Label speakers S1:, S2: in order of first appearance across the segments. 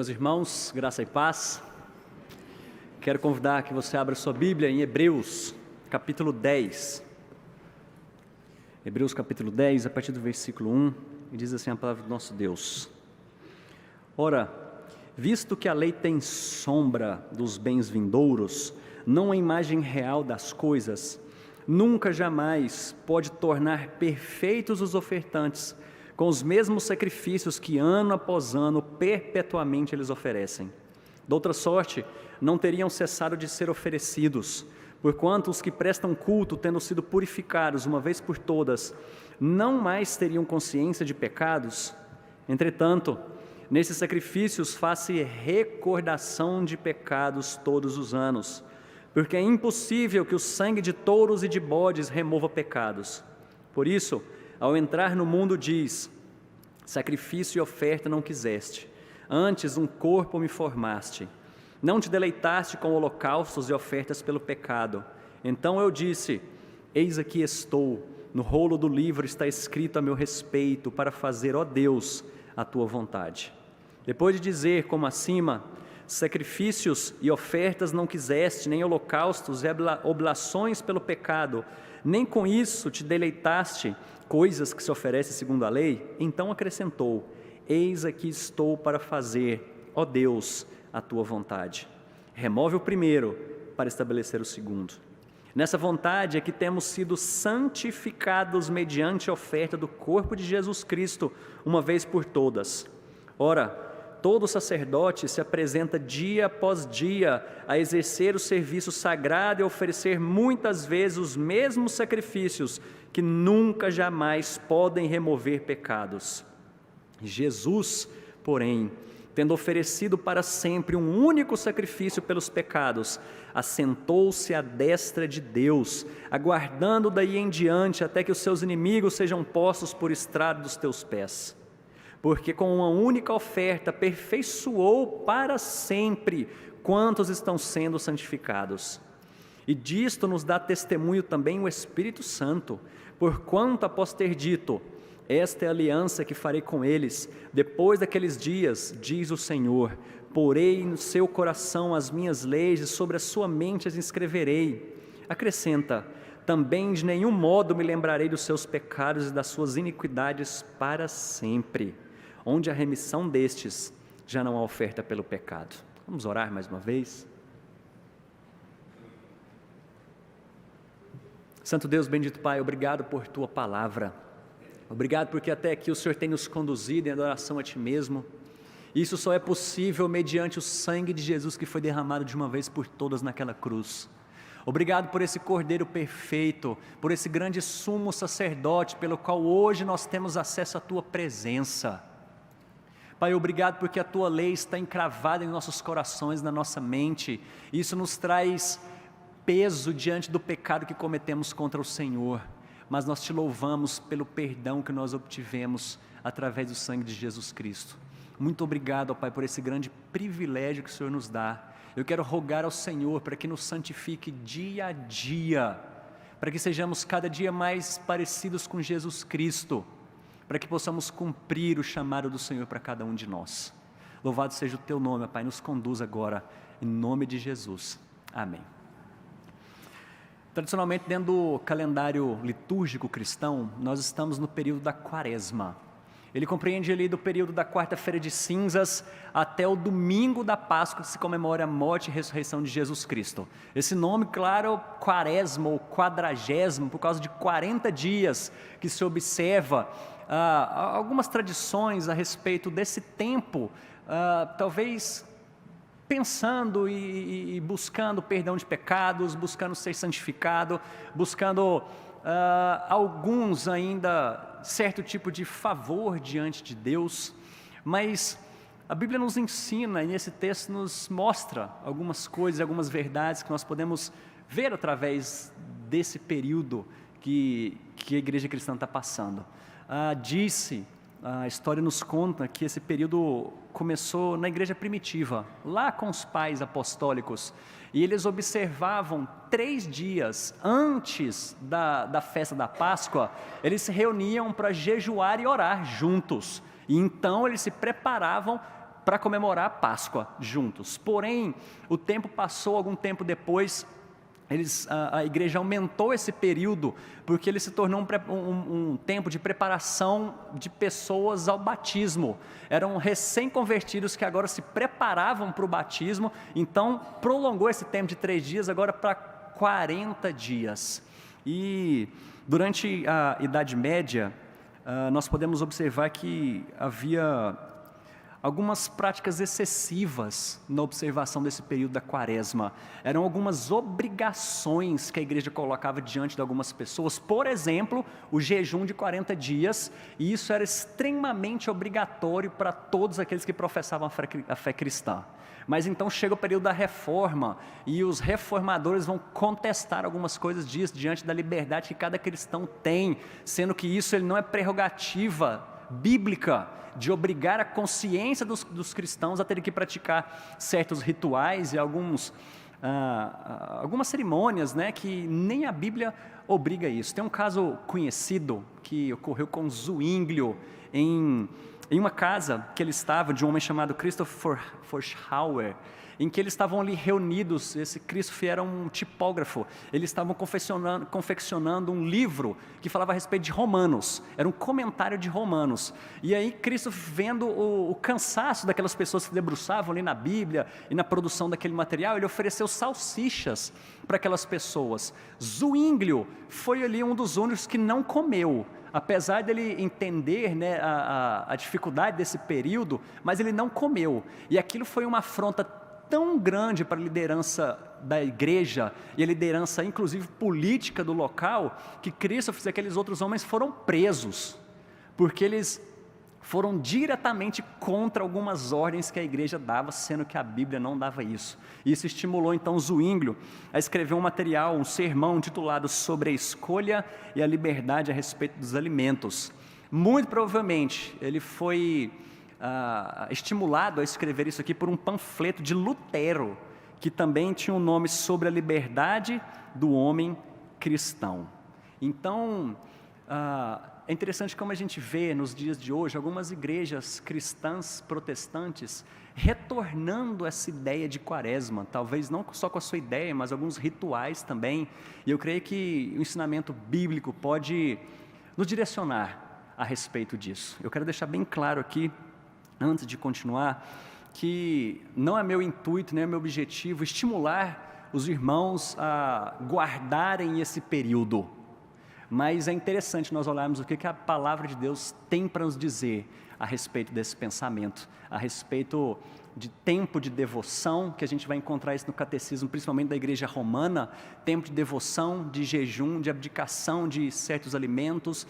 S1: meus irmãos, graça e paz. Quero convidar que você abra sua Bíblia em Hebreus, capítulo 10. Hebreus, capítulo 10, a partir do versículo 1, e diz assim a palavra do nosso Deus. Ora, visto que a lei tem sombra dos bens vindouros, não a imagem real das coisas, nunca jamais pode tornar perfeitos os ofertantes, com os mesmos sacrifícios que ano após ano perpetuamente eles oferecem. De outra sorte, não teriam cessado de ser oferecidos, porquanto os que prestam culto, tendo sido purificados uma vez por todas, não mais teriam consciência de pecados. Entretanto, nesses sacrifícios faz-se recordação de pecados todos os anos, porque é impossível que o sangue de touros e de bodes remova pecados. Por isso, ao entrar no mundo diz: sacrifício e oferta não quiseste, antes um corpo me formaste. Não te deleitaste com holocaustos e ofertas pelo pecado. Então eu disse: eis aqui estou, no rolo do livro está escrito a meu respeito, para fazer, ó Deus, a tua vontade. Depois de dizer, como acima, sacrifícios e ofertas não quiseste, nem holocaustos e oblações pelo pecado, nem com isso te deleitaste, coisas que se oferecem segundo a lei, então acrescentou: eis aqui estou para fazer, ó Deus, a tua vontade. Remove o primeiro para estabelecer o segundo. Nessa vontade é que temos sido santificados mediante a oferta do corpo de Jesus Cristo, uma vez por todas. Ora, todo sacerdote se apresenta dia após dia a exercer o serviço sagrado e a oferecer muitas vezes os mesmos sacrifícios que nunca jamais podem remover pecados. Jesus, porém, tendo oferecido para sempre um único sacrifício pelos pecados, assentou-se à destra de Deus, aguardando daí em diante até que os seus inimigos sejam postos por estrado dos teus pés. Porque com uma única oferta aperfeiçoou para sempre quantos estão sendo santificados. E disto nos dá testemunho também o Espírito Santo, porquanto após ter dito: esta é a aliança que farei com eles, depois daqueles dias, diz o Senhor, porei no seu coração as minhas leis e sobre a sua mente as inscreverei. Acrescenta: também de nenhum modo me lembrarei dos seus pecados e das suas iniquidades para sempre. Onde a remissão destes, já não há oferta pelo pecado. Vamos orar mais uma vez? Santo Deus, bendito Pai, obrigado por Tua palavra. Obrigado porque até aqui o Senhor tem nos conduzido em adoração a Ti mesmo. Isso só é possível mediante o sangue de Jesus que foi derramado de uma vez por todas naquela cruz. Obrigado por esse Cordeiro perfeito, por esse grande sumo sacerdote pelo qual hoje nós temos acesso à Tua presença. Pai, obrigado porque a Tua lei está encravada em nossos corações, na nossa mente. Isso nos traz peso diante do pecado que cometemos contra o Senhor. Mas nós Te louvamos pelo perdão que nós obtivemos através do sangue de Jesus Cristo. Muito obrigado, ó Pai, por esse grande privilégio que o Senhor nos dá. Eu quero rogar ao Senhor para que nos santifique dia a dia, para que sejamos cada dia mais parecidos com Jesus Cristo, para que possamos cumprir o chamado do Senhor para cada um de nós. Louvado seja o Teu nome, ó Pai, nos conduz agora, em nome de Jesus. Amém. Tradicionalmente, dentro do calendário litúrgico cristão, nós estamos no período da Quaresma. Ele compreende ali do período da quarta-feira de cinzas até o domingo da Páscoa, que se comemora a morte e ressurreição de Jesus Cristo. Esse nome, claro, Quaresma ou quadragésimo, por causa de 40 dias que se observa algumas tradições a respeito desse tempo, talvez pensando e buscando perdão de pecados, buscando ser santificado, buscando alguns ainda certo tipo de favor diante de Deus. Mas a Bíblia nos ensina, e nesse texto nos mostra algumas coisas, algumas verdades que nós podemos ver através desse período que a igreja cristã está passando. A história nos conta que esse período começou na igreja primitiva, lá com os pais apostólicos, e eles observavam 3 dias antes da festa da Páscoa, eles se reuniam para jejuar e orar juntos, e então eles se preparavam para comemorar a Páscoa juntos. Porém, o tempo passou, algum tempo depois, a igreja aumentou esse período, porque ele se tornou um tempo de preparação de pessoas ao batismo. Eram recém-convertidos que agora se preparavam para o batismo, então prolongou esse tempo de 3 dias agora para 40 dias. E durante a Idade Média, nós podemos observar que havia algumas práticas excessivas na observação desse período da quaresma. Eram algumas obrigações que a igreja colocava diante de algumas pessoas, por exemplo, o jejum de 40 dias, e isso era extremamente obrigatório para todos aqueles que professavam a fé cristã. Mas então chega o período da reforma, e os reformadores vão contestar algumas coisas disso, diante da liberdade que cada cristão tem, sendo que isso ele não é prerrogativa bíblica, de obrigar a consciência dos cristãos a terem que praticar certos rituais e algumas cerimônias, né, que nem a Bíblia obriga isso. Tem um caso conhecido que ocorreu com Zwinglio em uma casa que ele estava, de um homem chamado Christopher Forschauer, em que eles estavam ali reunidos. Esse Christopher era um tipógrafo, eles estavam confeccionando um livro que falava a respeito de Romanos, era um comentário de Romanos, e aí Christopher, vendo o cansaço daquelas pessoas que se debruçavam ali na Bíblia e na produção daquele material, ele ofereceu salsichas para aquelas pessoas. Zwinglio foi ali um dos únicos que não comeu, apesar dele entender, né, a dificuldade desse período, mas ele não comeu, e aquilo foi uma afronta tão grande para a liderança da igreja, e a liderança inclusive política do local, que Cristo e aqueles outros homens foram presos, porque eles foram diretamente contra algumas ordens que a igreja dava, sendo que a Bíblia não dava isso. Isso estimulou então Zwinglio a escrever um material, um sermão intitulado Sobre a Escolha e a Liberdade a respeito dos alimentos. Muito provavelmente ele foi estimulado a escrever isso aqui por um panfleto de Lutero, que também tinha um nome Sobre a Liberdade do Homem Cristão. Então, é interessante como a gente vê nos dias de hoje algumas igrejas cristãs protestantes retornando essa ideia de quaresma, talvez não só com a sua ideia, mas alguns rituais também, e eu creio que o ensinamento bíblico pode nos direcionar a respeito disso. Eu quero deixar bem claro aqui, antes de continuar, que não é meu intuito, nem é meu objetivo estimular os irmãos a guardarem esse período, mas é interessante nós olharmos o que a palavra de Deus tem para nos dizer a respeito desse pensamento, a respeito de tempo de devoção, que a gente vai encontrar isso no catecismo, principalmente da igreja romana, tempo de devoção, de jejum, de abdicação de certos alimentos,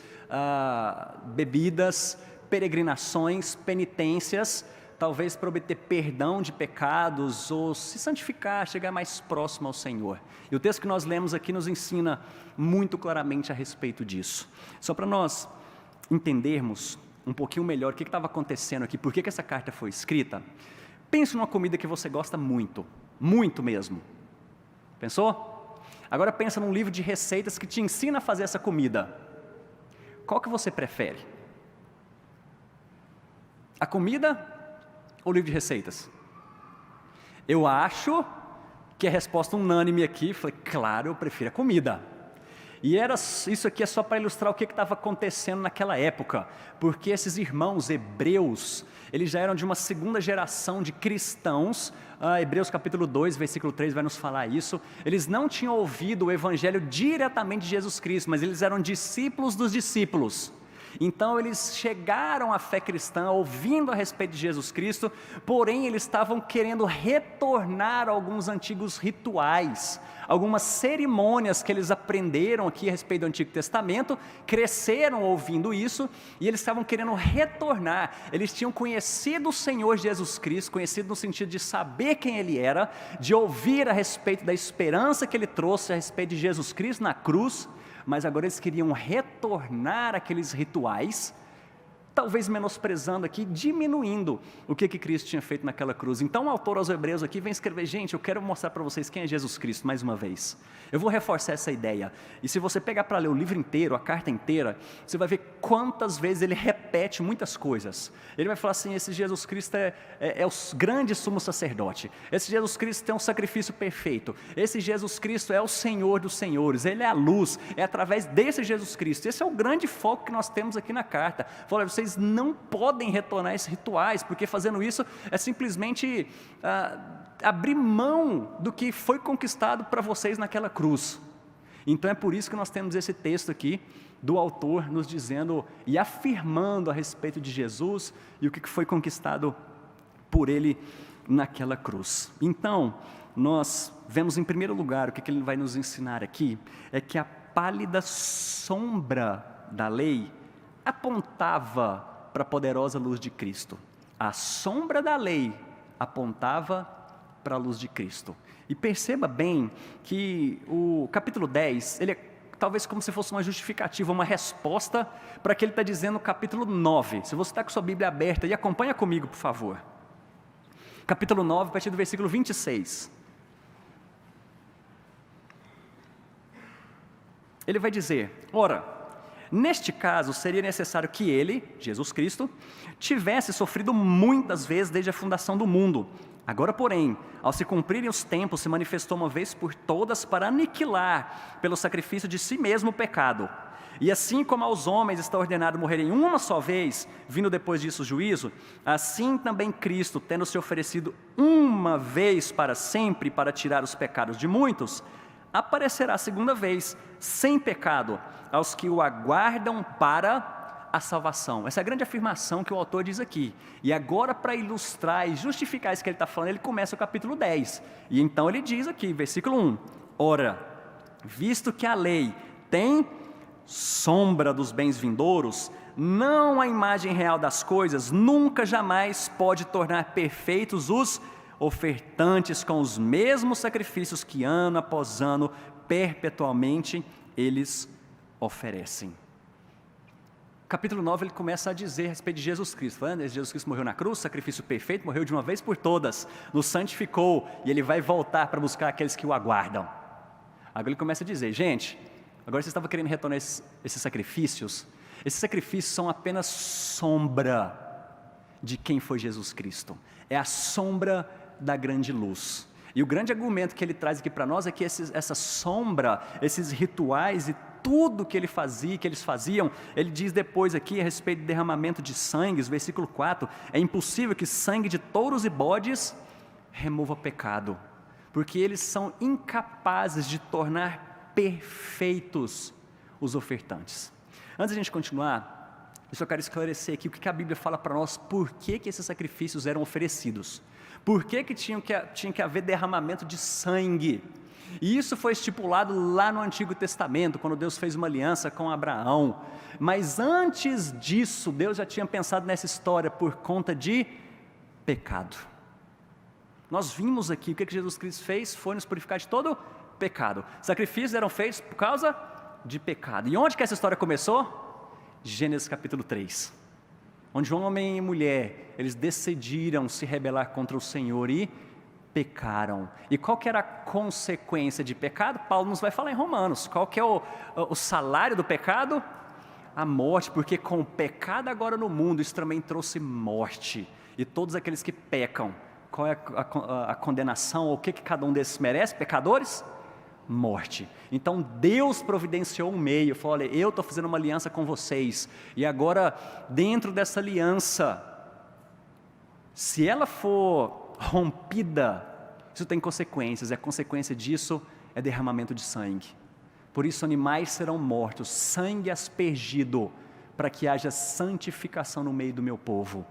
S1: bebidas, peregrinações, penitências, talvez para obter perdão de pecados ou se santificar, chegar mais próximo ao Senhor. E o texto que nós lemos aqui nos ensina muito claramente a respeito disso. Só para nós entendermos um pouquinho melhor o que estava acontecendo aqui, por que essa carta foi escrita, pense numa comida que você gosta muito, muito mesmo. Pensou? Agora pensa num livro de receitas que te ensina a fazer essa comida. Qual que você prefere? A comida ou o livro de receitas? Eu acho que a resposta unânime aqui foi, claro, eu prefiro a comida. E isso aqui é só para ilustrar o que estava acontecendo naquela época, porque esses irmãos hebreus, eles já eram de uma segunda geração de cristãos. Hebreus capítulo 2, versículo 3 vai nos falar isso. Eles não tinham ouvido o evangelho diretamente de Jesus Cristo, mas eles eram discípulos dos discípulos. Então eles chegaram à fé cristã ouvindo a respeito de Jesus Cristo, porém eles estavam querendo retornar a alguns antigos rituais, algumas cerimônias que eles aprenderam aqui a respeito do Antigo Testamento, cresceram ouvindo isso, e eles estavam querendo retornar. Eles tinham conhecido o Senhor Jesus Cristo, conhecido no sentido de saber quem Ele era, de ouvir a respeito da esperança que Ele trouxe a respeito de Jesus Cristo na cruz, mas agora eles queriam retornar àqueles rituais talvez menosprezando aqui, diminuindo o que Cristo tinha feito naquela cruz. Então o autor aos Hebreus aqui vem escrever, gente, eu quero mostrar para vocês quem é Jesus Cristo, mais uma vez. Eu vou reforçar essa ideia. E se você pegar para ler o livro inteiro, a carta inteira, você vai ver quantas vezes ele repete muitas coisas. Ele vai falar assim, esse Jesus Cristo é o grande sumo sacerdote. Esse Jesus Cristo tem um sacrifício perfeito. Esse Jesus Cristo é o Senhor dos senhores. Ele é a luz. É através desse Jesus Cristo. Esse é o grande foco que nós temos aqui na carta. Fala, vocês não podem retornar a esses rituais, porque fazendo isso é simplesmente abrir mão do que foi conquistado para vocês naquela cruz. Então é por isso que nós temos esse texto aqui do autor nos dizendo e afirmando a respeito de Jesus e o que foi conquistado por ele naquela cruz. Então, nós vemos em primeiro lugar, o que ele vai nos ensinar aqui, é que a pálida sombra da lei apontava para a poderosa luz de Cristo. A sombra da lei apontava para a luz de Cristo. E perceba bem que o capítulo 10, ele é talvez como se fosse uma justificativa, uma resposta para o que ele está dizendo no capítulo 9. Se você está com sua Bíblia aberta, e acompanha comigo, por favor. Capítulo 9, a partir do versículo 26. Ele vai dizer, ora, neste caso seria necessário que ele, Jesus Cristo, tivesse sofrido muitas vezes desde a fundação do mundo. Agora, porém, ao se cumprirem os tempos, se manifestou uma vez por todas para aniquilar, pelo sacrifício de si mesmo, o pecado. E assim como aos homens está ordenado morrerem uma só vez, vindo depois disso o juízo, assim também Cristo, tendo se oferecido uma vez para sempre para tirar os pecados de muitos, aparecerá a segunda vez, sem pecado, aos que o aguardam para a salvação. Essa é a grande afirmação que o autor diz aqui. E agora, para ilustrar e justificar isso que ele está falando, ele começa o capítulo 10. E então ele diz aqui, versículo 1, ora, visto que a lei tem sombra dos bens vindouros, não a imagem real das coisas, nunca jamais pode tornar perfeitos os ofertantes com os mesmos sacrifícios que ano após ano, perpetualmente, eles oferecem. Capítulo 9, ele começa a dizer a respeito de Jesus Cristo, falando, Jesus Cristo morreu na cruz, sacrifício perfeito, morreu de uma vez por todas, nos santificou, e ele vai voltar para buscar aqueles que o aguardam. Agora ele começa a dizer, gente, agora vocês estavam querendo retornar esses sacrifícios são apenas sombra de quem foi Jesus Cristo, é a sombra da grande luz. E o grande argumento que ele traz aqui para nós é que essa sombra, esses rituais e tudo que ele fazia, que eles faziam, ele diz depois aqui a respeito do derramamento de sangues, versículo 4, é impossível que sangue de touros e bodes remova pecado, porque eles são incapazes de tornar perfeitos os ofertantes. Antes de a gente continuar, eu só quero esclarecer aqui o que a Bíblia fala para nós, por que esses sacrifícios eram oferecidos, por que tinha que haver derramamento de sangue. E isso foi estipulado lá no Antigo Testamento, quando Deus fez uma aliança com Abraão. Mas antes disso, Deus já tinha pensado nessa história por conta de pecado. Nós vimos aqui o que Jesus Cristo fez, foi nos purificar de todo pecado. Sacrifícios eram feitos por causa de pecado. E onde que essa história começou? Gênesis capítulo 3. Onde homem e mulher, eles decidiram se rebelar contra o Senhor e pecaram. E qual que era a consequência de pecado? Paulo nos vai falar em Romanos. Qual que é o salário do pecado? A morte, porque com o pecado agora no mundo, isso também trouxe morte. E todos aqueles que pecam, qual é a condenação? O que cada um desses merece? Pecadores? Morte. Então Deus providenciou um meio, falou, olha, eu estou fazendo uma aliança com vocês, e agora dentro dessa aliança, se ela for rompida, isso tem consequências, e a consequência disso é derramamento de sangue. Por isso animais serão mortos, sangue aspergido, para que haja santificação no meio do meu povo.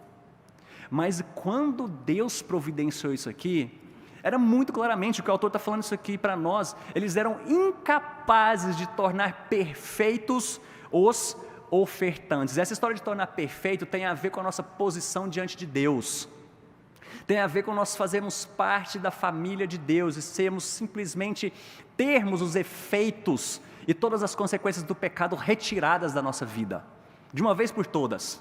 S1: Mas quando Deus providenciou isso aqui, era muito claramente o que o autor está falando isso aqui para nós, eles eram incapazes de tornar perfeitos os ofertantes. Essa história de tornar perfeito tem a ver com a nossa posição diante de Deus, tem a ver com nós fazermos parte da família de Deus e sermos simplesmente, termos os efeitos e todas as consequências do pecado retiradas da nossa vida, de uma vez por todas.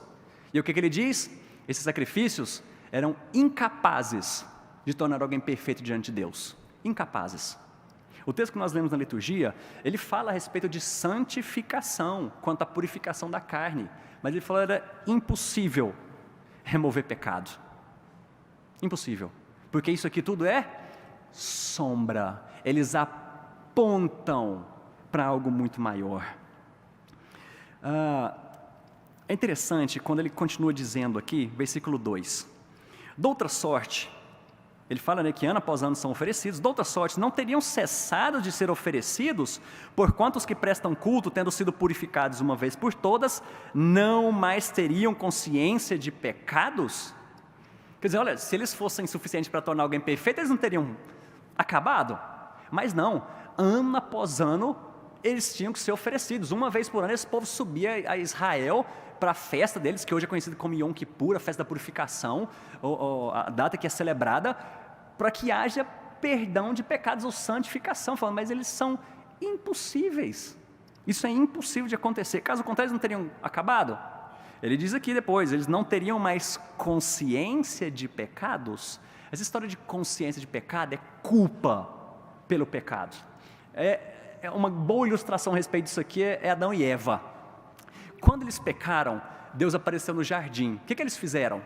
S1: E o que ele diz? Esses sacrifícios eram incapazes de tornar alguém perfeito diante de Deus. Incapazes. O texto que nós lemos na liturgia, ele fala a respeito de santificação, quanto à purificação da carne. Mas ele falou que era impossível remover pecado. Impossível. Porque isso aqui tudo é sombra. Eles apontam para algo muito maior. É interessante quando ele continua dizendo aqui, versículo 2. Doutra sorte, ele fala, que ano após ano são oferecidos, doutra sorte, não teriam cessado de ser oferecidos, porquanto os que prestam culto, tendo sido purificados uma vez por todas, não mais teriam consciência de pecados? Quer dizer, olha, se eles fossem suficientes para tornar alguém perfeito, eles não teriam acabado. Mas não, ano após ano, eles tinham que ser oferecidos. Uma vez por ano, esse povo subia a Israel para a festa deles, que hoje é conhecida como Yom Kippur, a festa da purificação, a data que é celebrada, para que haja perdão de pecados ou santificação. Falando, mas eles são impossíveis. Isso é impossível de acontecer. Caso contrário, eles não teriam acabado. Ele diz aqui depois, eles não teriam mais consciência de pecados. Essa história de consciência de pecado é culpa pelo pecado. Uma boa ilustração a respeito disso aqui é Adão e Eva. Quando eles pecaram, Deus apareceu no jardim. O que eles fizeram?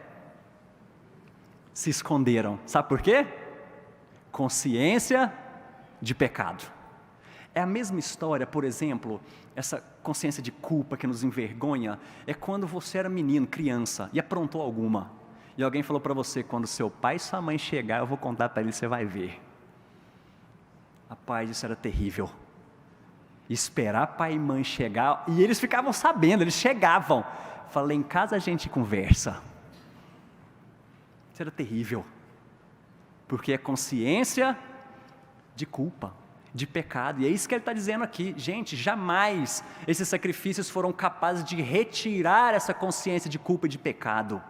S1: Se esconderam. Sabe por quê? Consciência de pecado. É a mesma história, por exemplo, essa consciência de culpa que nos envergonha, é quando você era menino, criança, e aprontou alguma. E alguém falou para você, quando seu pai e sua mãe chegar, eu vou contar para ele, você vai ver. Rapaz, isso era terrível. Esperar pai e mãe chegar, e eles ficavam sabendo, eles chegavam. Falei, em casa a gente conversa. Isso era terrível. Porque é consciência de culpa, de pecado. E é isso que ele está dizendo aqui. Gente, jamais esses sacrifícios foram capazes de retirar essa consciência de culpa e de pecado.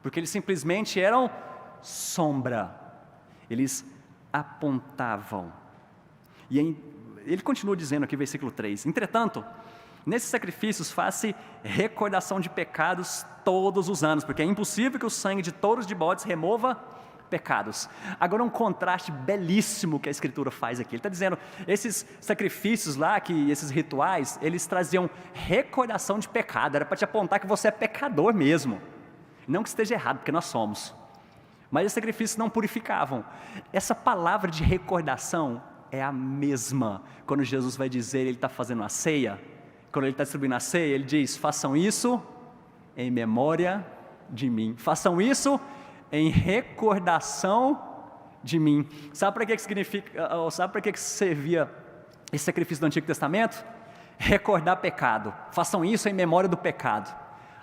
S1: Porque eles simplesmente eram sombra. Eles apontavam. E ele continua dizendo aqui, versículo 3. Entretanto, nesses sacrifícios faz-se recordação de pecados todos os anos, porque é impossível que o sangue de touros e de bodes remova pecados. Agora um contraste belíssimo que a Escritura faz aqui. Ele está dizendo, esses sacrifícios lá, esses rituais, eles traziam recordação de pecado. Era para te apontar que você é pecador mesmo. Não que esteja errado, porque nós somos. Mas esses sacrifícios não purificavam. Essa palavra de recordação é a mesma. Quando Jesus vai dizer, ele está fazendo a ceia, quando ele está distribuindo a ceia, ele diz, façam isso em memória de mim. Façam isso em recordação de mim. Sabe para que significa, sabe para que servia esse sacrifício do Antigo Testamento? Recordar pecado. Façam isso em memória do pecado.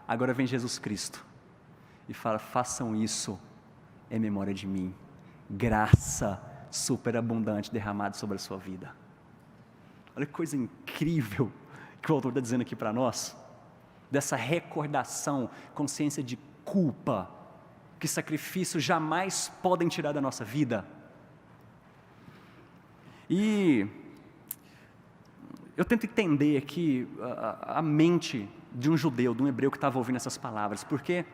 S1: Agora vem Jesus Cristo e fala, façam isso em memória de mim. Graça superabundante derramada sobre a sua vida. Olha que coisa incrível que o autor está dizendo aqui para nós. Dessa recordação, consciência de culpa, que sacrifícios jamais podem tirar da nossa vida. E eu tento entender aqui a mente de um judeu, de um hebreu que estava ouvindo essas palavras, porque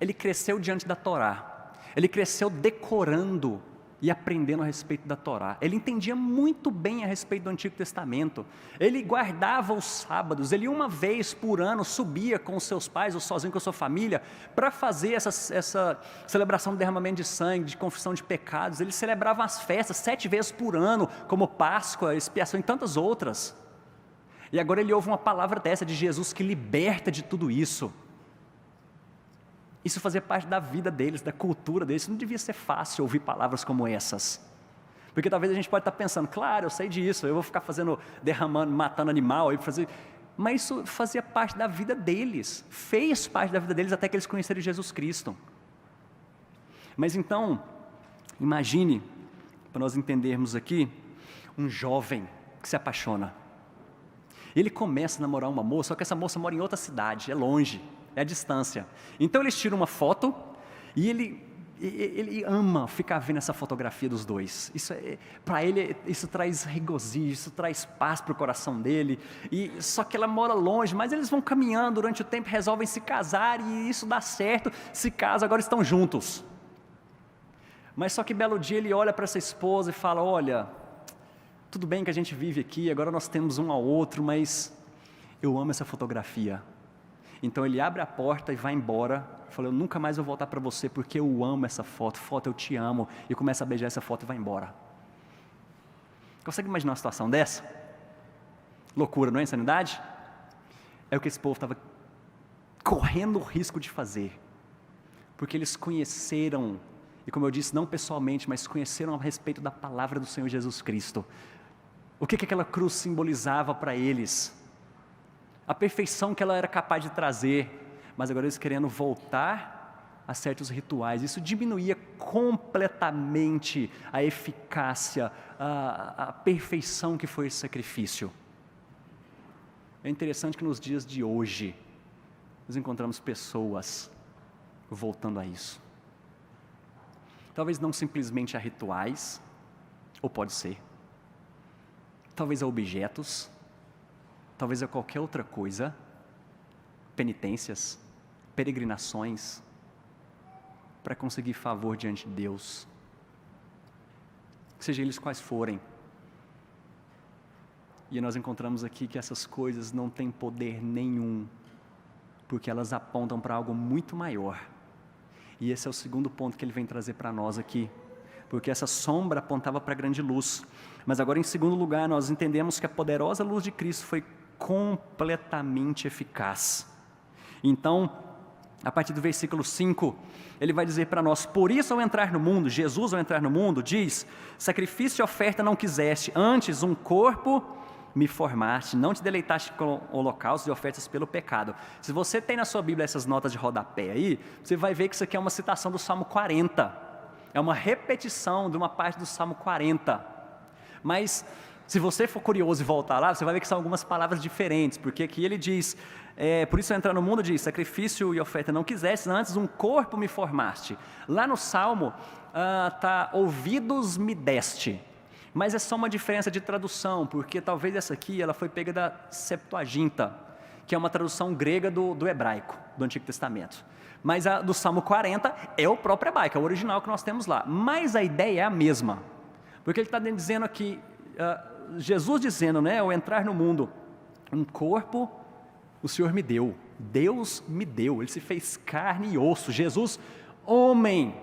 S1: ele cresceu diante da Torá, ele cresceu decorando e aprendendo a respeito da Torá. Ele entendia muito bem a respeito do Antigo Testamento. Ele guardava os sábados. Ele uma vez por ano subia com os seus pais ou sozinho com a sua família para fazer essa celebração do derramamento de sangue, de confissão de pecados. Ele celebrava as festas 7 vezes por ano, como Páscoa, expiação e tantas outras. E agora ele ouve uma palavra dessa de Jesus que liberta de tudo isso. Isso fazia parte da vida deles, da cultura deles. Não devia ser fácil ouvir palavras como essas. Porque talvez a gente pode estar pensando, claro, eu sei disso, eu vou ficar derramando, matando animal, mas isso fazia parte da vida deles, fez parte da vida deles até que eles conheceram Jesus Cristo. Mas então, imagine, para nós entendermos aqui, um jovem que se apaixona. Ele começa a namorar uma moça, só que essa moça mora em outra cidade, é longe. É a distância. Então eles tiram uma foto e ele ele ama ficar vendo essa fotografia dos dois. Para ele, isso traz regozijo, isso traz paz para o coração dele. Só que ela mora longe, mas eles vão caminhando durante o tempo, resolvem se casar e isso dá certo, se casam, agora estão juntos. Mas só que belo dia ele olha para essa esposa e fala: olha, tudo bem que a gente vive aqui, agora nós temos um ao outro, mas eu amo essa fotografia. Então ele abre a porta e vai embora, fala: eu nunca mais vou voltar para você, porque eu amo essa foto, eu te amo, e começa a beijar essa foto e vai embora. Consegue imaginar uma situação dessa? Loucura, não é insanidade? É o que esse povo estava correndo o risco de fazer, porque eles conheceram, e como eu disse, não pessoalmente, mas conheceram a respeito da palavra do Senhor Jesus Cristo. O que aquela cruz simbolizava para eles? A perfeição que ela era capaz de trazer, mas agora eles querendo voltar a certos rituais. Isso diminuía completamente a eficácia, a perfeição que foi esse sacrifício. É interessante que nos dias de hoje, nós encontramos pessoas voltando a isso. Talvez não simplesmente a rituais, ou pode ser. Talvez a objetos, talvez a qualquer outra coisa, penitências, peregrinações, para conseguir favor diante de Deus, seja eles quais forem. E nós encontramos aqui que essas coisas não têm poder nenhum, porque elas apontam para algo muito maior. E esse é o segundo ponto que ele vem trazer para nós aqui, porque essa sombra apontava para a grande luz. Mas agora, em segundo lugar, nós entendemos que a poderosa luz de Cristo foi completamente eficaz. Então, a partir do versículo 5, ele vai dizer para nós: por isso ao entrar no mundo, Jesus ao entrar no mundo, diz: sacrifício e oferta não quiseste, antes um corpo me formaste, não te deleitaste com holocaustos e ofertas pelo pecado. Se você tem na sua Bíblia essas notas de rodapé aí, você vai ver que isso aqui é uma citação do Salmo 40, é uma repetição de uma parte do Salmo 40, mas se você for curioso e voltar lá, você vai ver que são algumas palavras diferentes, porque aqui ele diz, por isso ao entrar no mundo diz, sacrifício e oferta não quiseste, antes um corpo me formaste. Lá no Salmo, está ouvidos me deste, mas é só uma diferença de tradução, porque talvez essa aqui, ela foi pega da Septuaginta, que é uma tradução grega do hebraico, do Antigo Testamento. Mas a do Salmo 40 é o próprio hebraico, é o original que nós temos lá, mas a ideia é a mesma, porque ele está dizendo aqui, Jesus dizendo, né, ao entrar no mundo, um corpo o Senhor me deu, Deus me deu, Ele se fez carne e osso, Jesus, homem.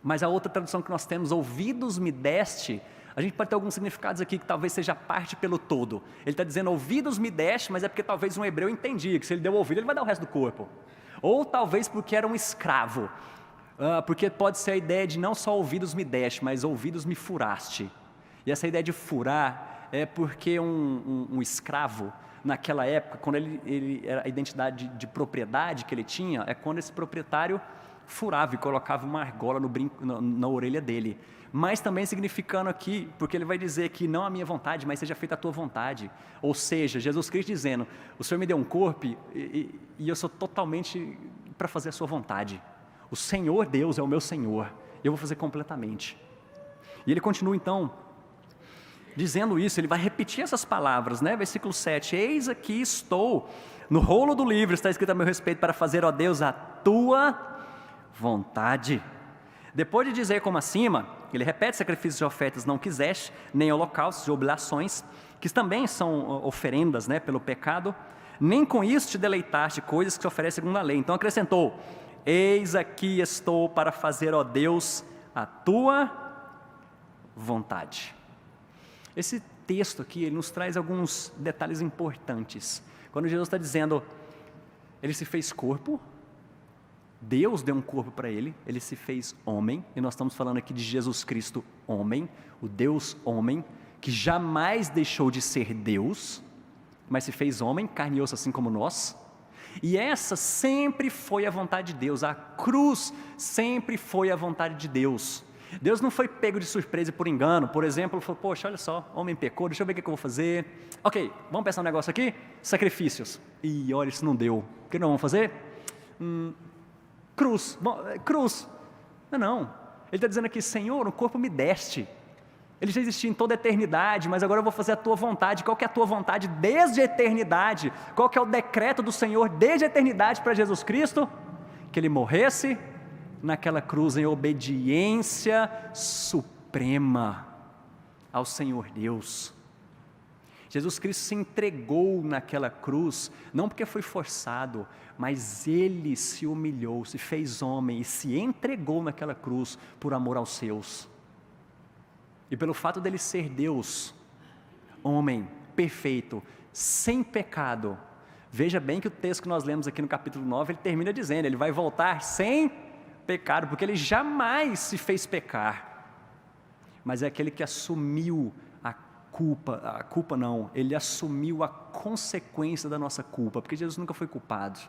S1: Mas a outra tradução que nós temos, ouvidos me deste, a gente pode ter alguns significados aqui que talvez seja parte pelo todo. Ele está dizendo ouvidos me deste, mas é porque talvez um hebreu entendia que se ele deu ouvido, ele vai dar o resto do corpo. Ou talvez porque era um escravo, porque pode ser a ideia de não só ouvidos me deste, mas ouvidos me furaste. E essa ideia de furar é porque um escravo, naquela época, quando ele era a identidade de propriedade que ele tinha, é quando esse proprietário furava e colocava uma argola na orelha dele. Mas também significando aqui, porque ele vai dizer que não a minha vontade, mas seja feita a tua vontade. Ou seja, Jesus Cristo dizendo, o Senhor me deu um corpo e eu sou totalmente para fazer a sua vontade. O Senhor Deus é o meu Senhor, eu vou fazer completamente. E ele continua então, dizendo isso, ele vai repetir essas palavras, né? Versículo 7, eis aqui estou, no rolo do livro está escrito a meu respeito, para fazer, ó Deus, a tua vontade. Depois de dizer como acima, ele repete, sacrifícios e ofertas não quiseste, nem holocaustos e oblações, que também são oferendas, né, pelo pecado, nem com isso te deleitaste, coisas que se oferecem segundo a lei. Então acrescentou, eis aqui estou para fazer, ó Deus, a tua vontade. Esse texto aqui, ele nos traz alguns detalhes importantes. Quando Jesus está dizendo, ele se fez corpo, Deus deu um corpo para ele, ele se fez homem, e nós estamos falando aqui de Jesus Cristo homem, o Deus homem, que jamais deixou de ser Deus, mas se fez homem, carne e osso assim como nós, e essa sempre foi a vontade de Deus, a cruz sempre foi a vontade de Deus. Deus não foi pego de surpresa e por engano, por exemplo, falou, poxa, olha só, homem pecou, deixa eu ver o que eu vou fazer, ok, vamos pensar um negócio aqui, sacrifícios, e olha, isso não deu, o que nós vamos fazer? Cruz, Não. Ele está dizendo aqui, Senhor, o corpo me deste. Ele já existia em toda a eternidade, mas agora eu vou fazer a tua vontade. Qual que é a tua vontade desde a eternidade? Qual que é o decreto do Senhor desde a eternidade para Jesus Cristo? Que Ele morresse naquela cruz em obediência suprema ao Senhor Deus. Jesus Cristo se entregou naquela cruz, não porque foi forçado, mas Ele se humilhou, se fez homem e se entregou naquela cruz por amor aos seus. E pelo fato dele ser Deus, homem, perfeito, sem pecado, veja bem que o texto que nós lemos aqui no capítulo 9, ele termina dizendo, ele vai voltar sem pecado, porque ele jamais se fez pecar, mas é aquele que assumiu a culpa não, ele assumiu a consequência da nossa culpa, porque Jesus nunca foi culpado,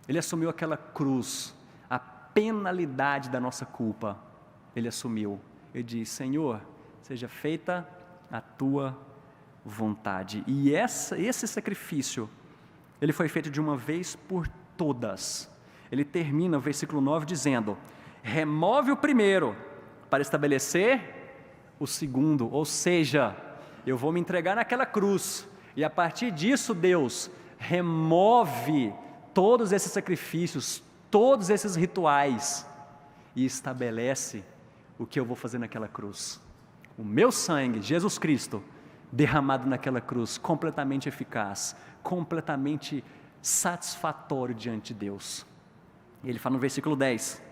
S1: ele assumiu aquela cruz, a penalidade da nossa culpa, ele assumiu. Ele diz, Senhor, seja feita a tua vontade. E esse sacrifício, ele foi feito de uma vez por todas. Ele termina o versículo 9 dizendo, remove o primeiro para estabelecer o segundo. Ou seja, eu vou me entregar naquela cruz. E a partir disso, Deus remove todos esses sacrifícios, todos esses rituais e estabelece o que eu vou fazer naquela cruz. O meu sangue, Jesus Cristo, derramado naquela cruz, completamente eficaz, completamente satisfatório diante de Deus. E ele fala no versículo 10,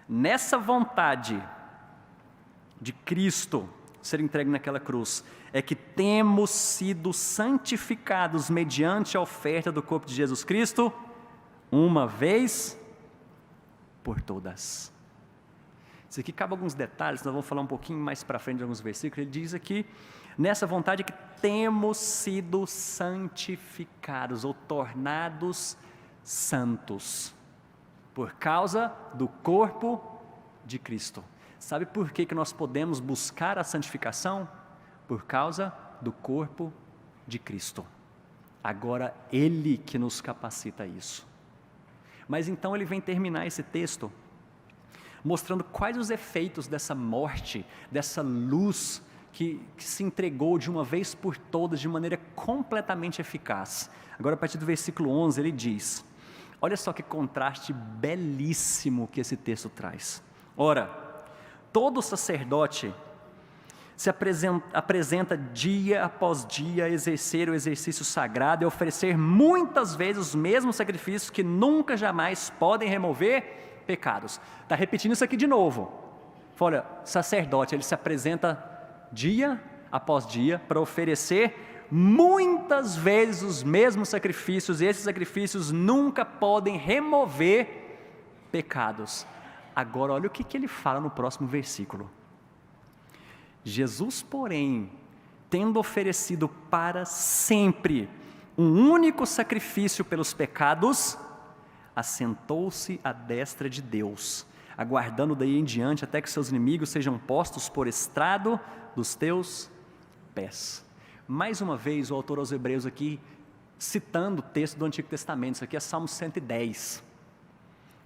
S1: nessa vontade de Cristo ser entregue naquela cruz, é que temos sido santificados mediante a oferta do corpo de Jesus Cristo, uma vez por todas. Isso aqui cabe alguns detalhes, nós vamos falar um pouquinho mais para frente de alguns versículos. Ele diz aqui, nessa vontade que temos sido santificados ou tornados santos, por causa do corpo de Cristo. Sabe por que nós podemos buscar a santificação? Por causa do corpo de Cristo. Agora Ele que nos capacita a isso. Mas então ele vem terminar esse texto mostrando quais os efeitos dessa morte, dessa luz que se entregou de uma vez por todas, de maneira completamente eficaz. Agora a partir do versículo 11 ele diz, olha só que contraste belíssimo que esse texto traz. Ora, todo sacerdote se apresenta dia após dia a exercer o exercício sagrado e oferecer muitas vezes os mesmos sacrifícios que nunca jamais podem remover pecados. Está repetindo isso aqui de novo. Olha, sacerdote, ele se apresenta dia após dia para oferecer muitas vezes os mesmos sacrifícios, e esses sacrifícios nunca podem remover pecados. Agora olha o que ele fala no próximo versículo. Jesus, porém, tendo oferecido para sempre um único sacrifício pelos pecados, assentou-se à destra de Deus, aguardando daí em diante até que seus inimigos sejam postos por estrado dos teus pés. Mais uma vez o autor aos Hebreus aqui, citando o texto do Antigo Testamento, isso aqui é Salmo 110.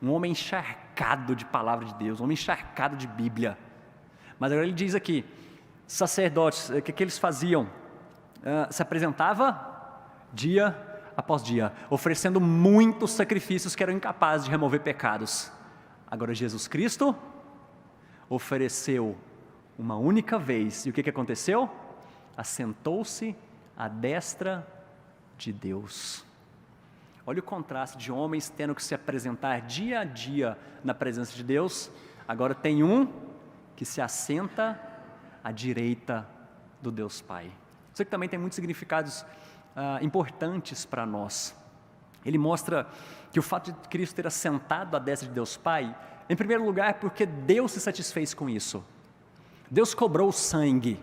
S1: Um homem encharcado de palavra de Deus, um homem encharcado de Bíblia. Mas agora ele diz aqui, sacerdotes, o que eles faziam? Se apresentava dia após dia, oferecendo muitos sacrifícios que eram incapazes de remover pecados. Agora Jesus Cristo ofereceu uma única vez, e o que aconteceu? Assentou-se à destra de Deus. Olha o contraste de homens tendo que se apresentar dia a dia na presença de Deus, agora tem um que se assenta à direita do Deus Pai. Isso aqui também tem muitos significados importantes para nós. Ele mostra que o fato de Cristo ter assentado à destra de Deus Pai, em primeiro lugar, porque Deus se satisfez com isso. Deus cobrou o sangue,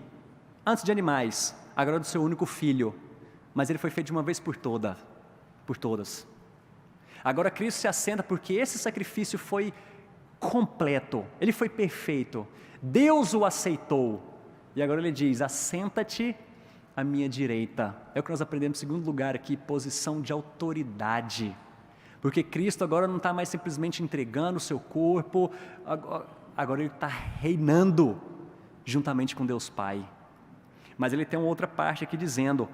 S1: antes de animais, agora do seu único filho, mas ele foi feito de uma vez por todas. Agora Cristo se assenta porque esse sacrifício foi completo, ele foi perfeito, Deus o aceitou, e agora ele diz, assenta-te à minha direita. É o que nós aprendemos em segundo lugar aqui, posição de autoridade. Porque Cristo agora não está mais simplesmente entregando o seu corpo, agora Ele está reinando juntamente com Deus Pai. Mas Ele tem uma outra parte aqui dizendo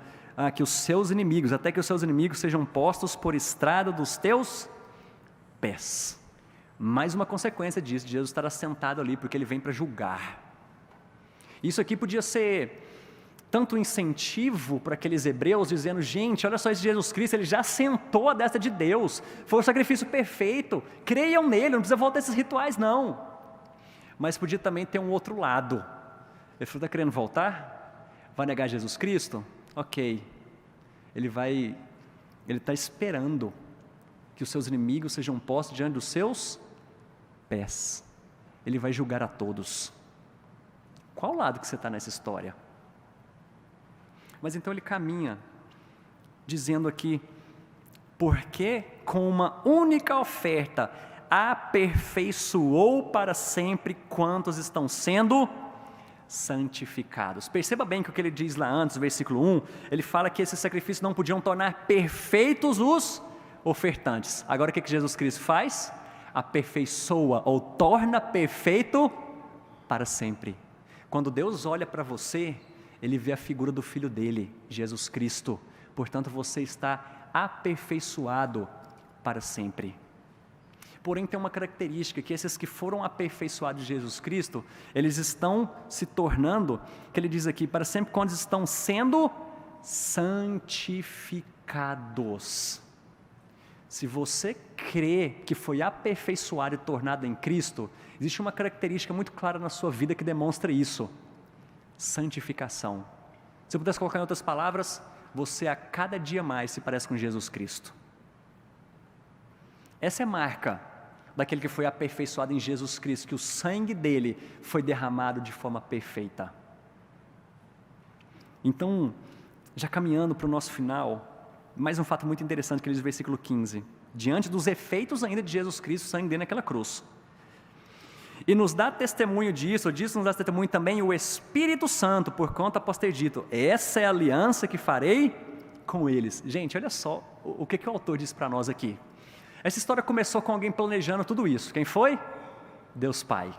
S1: que os seus inimigos, até que os seus inimigos sejam postos por estrado dos teus pés. Mais uma consequência disso, de Jesus estar sentado ali, porque Ele vem para julgar. Isso aqui podia ser tanto incentivo para aqueles hebreus, dizendo, gente, olha só esse Jesus Cristo, Ele já sentou à destra de Deus, foi o sacrifício perfeito, creiam nele, não precisa voltar a esses rituais não. Mas podia também ter um outro lado. Ele falou, está querendo voltar? Vai negar Jesus Cristo? Ok, Ele está esperando que os seus inimigos sejam postos diante dos seus pés. Ele vai julgar a todos. Qual lado que você está nessa história? Mas então ele caminha, dizendo aqui, porque com uma única oferta aperfeiçoou para sempre quantos estão sendo santificados. Perceba bem que o que ele diz lá antes, versículo 1, ele fala que esses sacrifícios não podiam tornar perfeitos os ofertantes. Agora o que Jesus Cristo faz? Aperfeiçoa ou torna perfeito para sempre. Quando Deus olha para você, Ele vê a figura do Filho dele, Jesus Cristo. Portanto, você está aperfeiçoado para sempre. Porém, tem uma característica, que esses que foram aperfeiçoados de Jesus Cristo, eles estão se tornando, que ele diz aqui, para sempre quando estão sendo santificados. Se você crê que foi aperfeiçoado e tornado em Cristo, existe uma característica muito clara na sua vida que demonstra isso: santificação. Se eu pudesse colocar em outras palavras, você a cada dia mais se parece com Jesus Cristo. Essa é a marca daquele que foi aperfeiçoado em Jesus Cristo, que o sangue dele foi derramado de forma perfeita. Então, já caminhando para o nosso final, mais um fato muito interessante que ele diz no versículo 15, diante dos efeitos ainda de Jesus Cristo, o sangue dele naquela cruz. E nos dá testemunho disso nos dá testemunho também o Espírito Santo, por conta após ter dito, essa é a aliança que farei com eles. Gente, olha só o que o autor diz para nós aqui. Essa história começou com alguém planejando tudo isso. Quem foi? Deus Pai.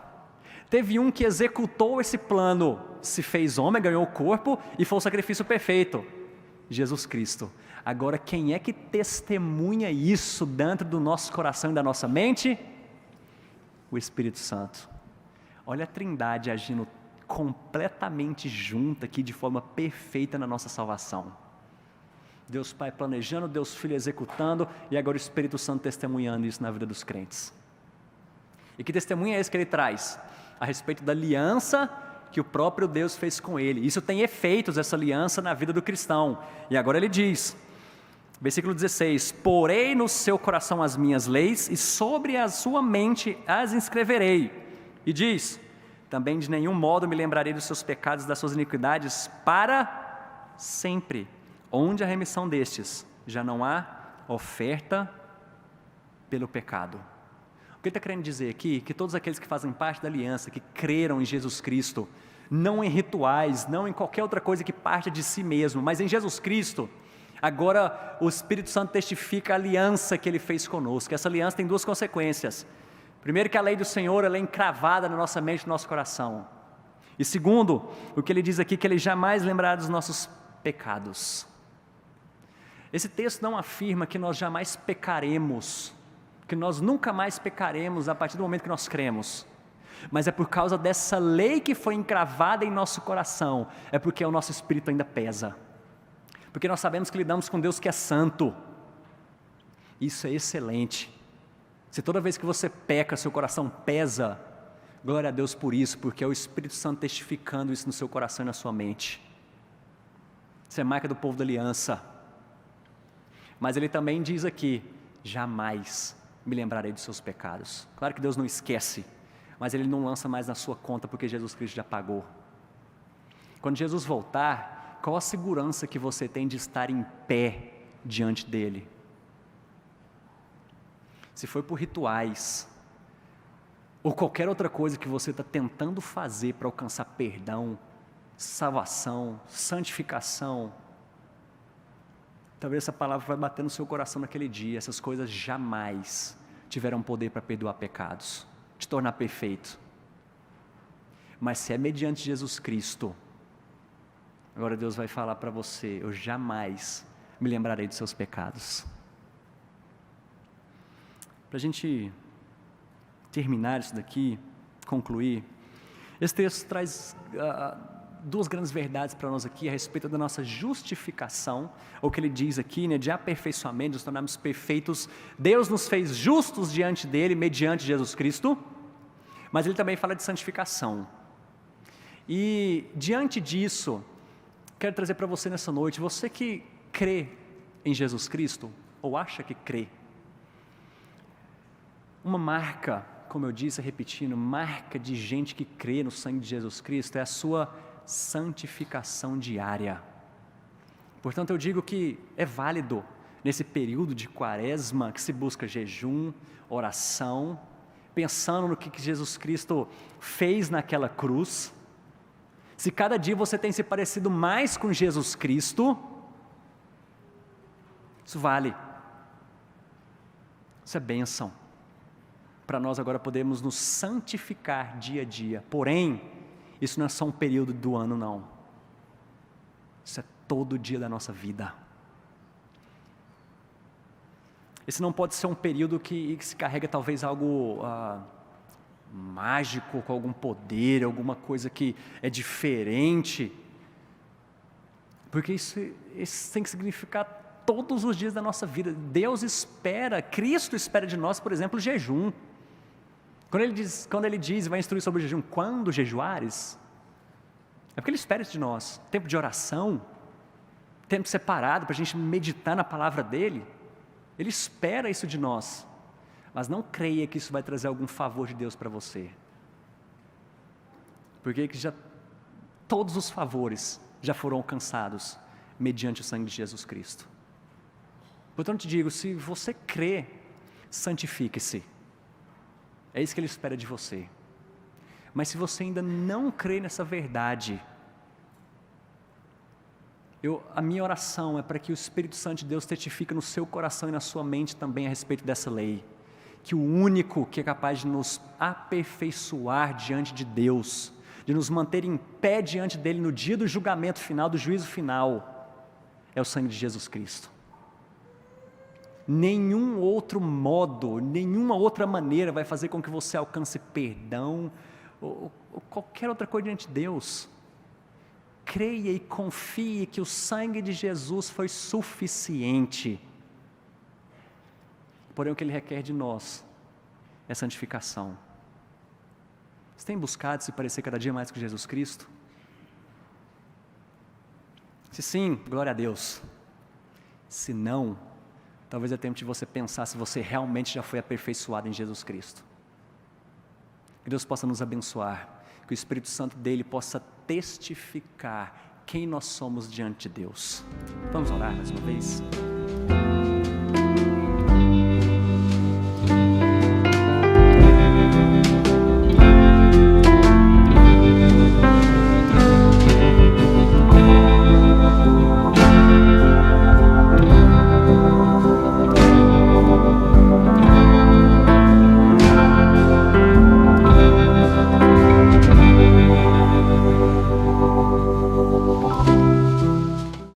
S1: Teve um que executou esse plano, se fez homem, ganhou o corpo e foi o sacrifício perfeito. Jesus Cristo. Agora, quem é que testemunha isso dentro do nosso coração e da nossa mente? O Espírito Santo. Olha a Trindade agindo completamente junta aqui, de forma perfeita na nossa salvação. Deus Pai planejando, Deus Filho executando, e agora o Espírito Santo testemunhando isso na vida dos crentes. E que testemunho é esse que ele traz? A respeito da aliança que o próprio Deus fez com ele. Isso tem efeitos, essa aliança, na vida do cristão. E agora ele diz, versículo 16, porei no seu coração as minhas leis, e sobre a sua mente as inscreverei. E diz, também de nenhum modo me lembrarei dos seus pecados e das suas iniquidades para sempre. Onde a remissão destes, já não há oferta pelo pecado. O que ele está querendo dizer aqui? Que todos aqueles que fazem parte da aliança, que creram em Jesus Cristo, não em rituais, não em qualquer outra coisa que parta de si mesmo, mas em Jesus Cristo, agora o Espírito Santo testifica a aliança que Ele fez conosco. Essa aliança tem duas consequências. Primeiro, que a lei do Senhor, ela é encravada na nossa mente e no nosso coração. E segundo, o que Ele diz aqui, que Ele jamais lembrará dos nossos pecados. Esse texto não afirma que nós jamais pecaremos, que nós nunca mais pecaremos a partir do momento que nós cremos. Mas é por causa dessa lei que foi encravada em nosso coração, é porque o nosso espírito ainda pesa. Porque nós sabemos que lidamos com Deus que é santo. Isso é excelente. Se toda vez que você peca, seu coração pesa, glória a Deus por isso, porque é o Espírito Santo testificando isso no seu coração e na sua mente. Isso é marca do povo da aliança. Mas ele também diz aqui, jamais me lembrarei dos seus pecados. Claro que Deus não esquece, mas Ele não lança mais na sua conta, porque Jesus Cristo já pagou. Quando Jesus voltar, qual a segurança que você tem de estar em pé diante dEle? Se foi por rituais, ou qualquer outra coisa que você está tentando fazer para alcançar perdão, salvação, santificação, Talvez essa palavra vai bater no seu coração naquele dia. Essas coisas jamais tiveram poder para perdoar pecados, te tornar perfeito. Mas se é mediante Jesus Cristo, agora Deus vai falar para você: eu jamais me lembrarei dos seus pecados. Para a gente terminar isso daqui, concluir, esse texto traz duas grandes verdades para nós aqui a respeito da nossa justificação, ou que ele diz aqui, né, de aperfeiçoamento, de nos tornarmos perfeitos. Deus nos fez justos diante dele, mediante Jesus Cristo, mas ele também fala de santificação. E diante disso, quero trazer para você nessa noite, você que crê em Jesus Cristo, ou acha que crê, uma marca, como eu disse, repetindo, marca de gente que crê no sangue de Jesus Cristo é a sua santificação diária. Portanto, eu digo que é válido, nesse período de quaresma, que se busca jejum, oração, pensando no que Jesus Cristo fez naquela cruz. Se cada dia você tem se parecido mais com Jesus Cristo, isso vale. Isso é bênção. Para nós agora podemos nos santificar dia a dia. Porém, isso não é só um período do ano, não. Isso é todo dia da nossa vida. Esse não pode ser um período que se carrega talvez algo mágico, com algum poder, alguma coisa que é diferente. Porque isso tem que significar todos os dias da nossa vida. Deus espera, Cristo espera de nós, por exemplo, jejum. Quando ele diz, vai instruir sobre o jejum, quando jejuares, é porque ele espera isso de nós. Tempo de oração, tempo separado para a gente meditar na palavra dele, ele espera isso de nós. Mas não creia que isso vai trazer algum favor de Deus para você. Porque todos os favores já foram alcançados mediante o sangue de Jesus Cristo. Portanto, te digo, se você crê, santifique-se. É isso que ele espera de você. Mas se você ainda não crê nessa verdade, a minha oração é para que o Espírito Santo de Deus testifique no seu coração e na sua mente também a respeito dessa lei. Que o único que é capaz de nos aperfeiçoar diante de Deus, de nos manter em pé diante dele no dia do julgamento final, do juízo final, é o sangue de Jesus Cristo. Nenhum outro modo, nenhuma outra maneira vai fazer com que você alcance perdão ou qualquer outra coisa diante de Deus. Creia e confie que o sangue de Jesus foi suficiente. Porém, o que ele requer de nós é santificação. Você tem buscado se parecer cada dia mais com Jesus Cristo? Se sim, glória a Deus. Se não, talvez é tempo de você pensar se você realmente já foi aperfeiçoado em Jesus Cristo. Que Deus possa nos abençoar, que o Espírito Santo dele possa testificar quem nós somos diante de Deus. Vamos orar mais uma vez?